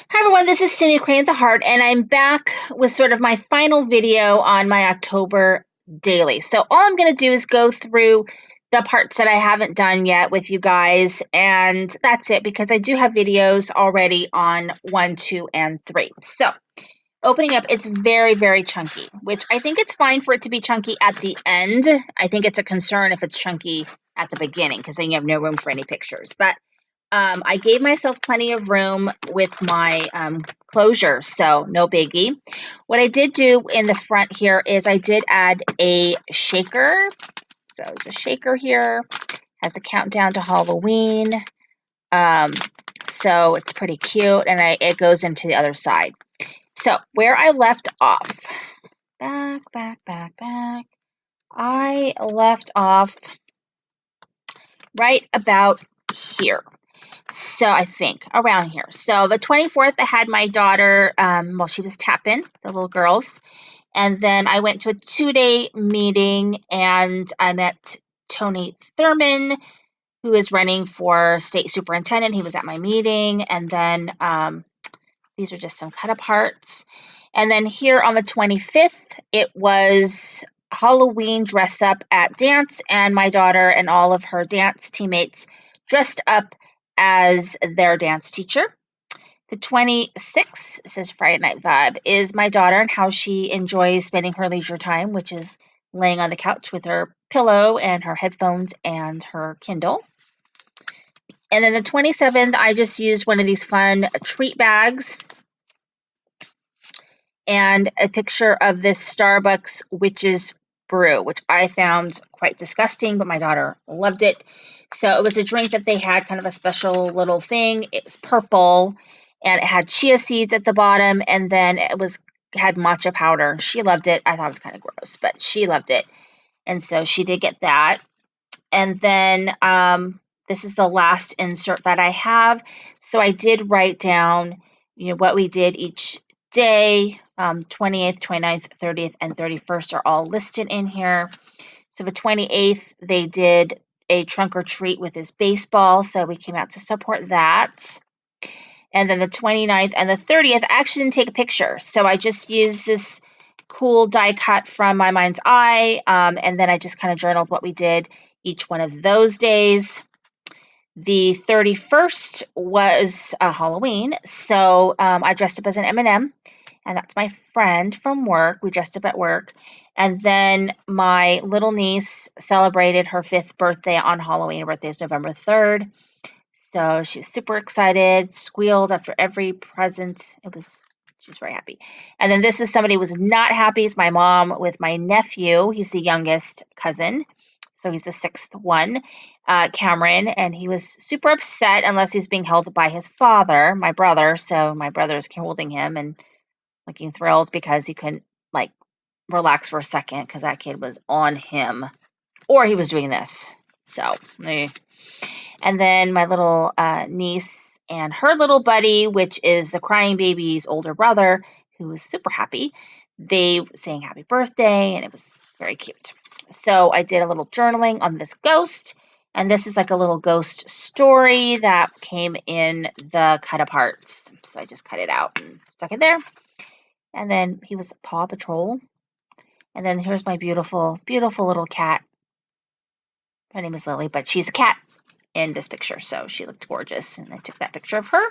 Hi everyone, this is Cindy Crane the Heart, and I'm back with sort of my final video on my October daily. So all I'm going to do is go through the parts that I haven't done yet with you guys, and that's it because I do have videos already on 1, 2, and 3. So opening up, it's very, very chunky, which I think it's fine for it to be chunky at the end. I think it's a concern if it's chunky at the beginning because then you have no room for any pictures. But I gave myself plenty of room with my closure, so no biggie. What I did do in the front here is I did add a shaker. So there's a shaker here, has a countdown to Halloween. So it's pretty cute, and it goes into the other side. So where I left off, back. I left off right about here. So I think around here. So the 24th, I had my daughter, she was tapping, the little girls. And then I went to a 2-day meeting and I met Tony Thurman, who is running for state superintendent. He was at my meeting. And then these are just some cut aparts. And then here on the 25th, it was Halloween dress up at dance, and my daughter and all of her dance teammates dressed up as their dance teacher. The 26th, says Friday Night Vibe, is my daughter and how she enjoys spending her leisure time, which is laying on the couch with her pillow and her headphones and her Kindle. And then the 27th, I just used one of these fun treat bags and a picture of this Starbucks Witch's Brew, which I found quite disgusting, but my daughter loved it. So it was a drink that they had, kind of a special little thing. It's purple, and it had chia seeds at the bottom, and then had matcha powder. She loved it. I thought it was kind of gross, but she loved it. And so she did get that. And then this is the last insert that I have. So I did write down, what we did each day. 28th, 29th, 30th, and 31st are all listed in here. So the 28th, they did a trunk or treat with his baseball. So we came out to support that. And then the 29th and the 30th, I actually didn't take a picture. So I just used this cool die cut from my mind's eye. And then I just kind of journaled what we did each one of those days. The 31st was Halloween. So I dressed up as an M&M. And that's my friend from work. We dressed up at work. And then my little niece celebrated her 5th birthday on Halloween. Her birthday is November 3rd. So she was super excited, squealed after every present. She was very happy. And then this was somebody who was not happy. It's my mom with my nephew. He's the youngest cousin. So he's the 6th one, Cameron. And he was super upset unless he was being held by his father, my brother. So my brother's holding him and looking thrilled because he couldn't relax for a second because that kid was on him, or he was doing this. So, and then my little niece and her little buddy, which is the crying baby's older brother, who was super happy. They sang happy birthday, and it was very cute. So I did a little journaling on this ghost, and this is like a little ghost story that came in the cut apart. So I just cut it out and stuck it there. And then he was Paw Patrol. And then here's my beautiful, beautiful little cat. Her name is Lily, but she's a cat in this picture. So she looked gorgeous. And I took that picture of her.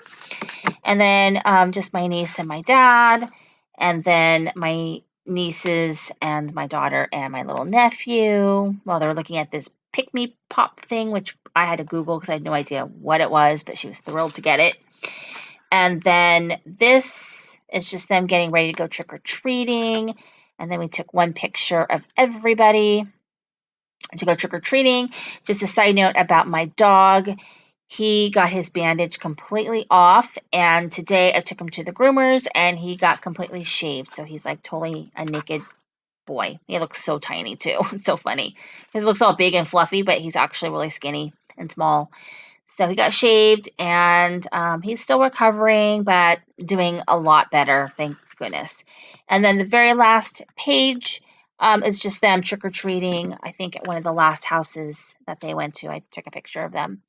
And then just my niece and my dad. And then my nieces and my daughter and my little nephew while they're looking at this Pick Me Pop thing, which I had to Google because I had no idea what it was, but she was thrilled to get it. And then this is just them getting ready to go trick-or-treating. And then we took one picture of everybody to go trick-or-treating. Just a side note about my dog. He got his bandage completely off. And today I took him to the groomers and he got completely shaved. So he's like totally a naked boy. He looks so tiny too. It's so funny. He looks all big and fluffy, but he's actually really skinny and small. So he got shaved, and he's still recovering, but doing a lot better, thank goodness. And then the very last page is just them trick-or-treating, I think at one of the last houses that they went to. I took a picture of them.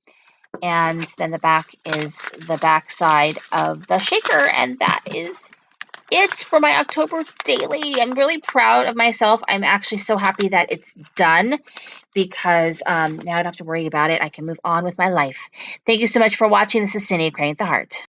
And then the back is the back side of the shaker. And that is it for my October daily. I'm really proud of myself. I'm actually so happy that it's done because now I don't have to worry about it. I can move on with my life. Thank you so much for watching. This is Cindy of Creating the Heart.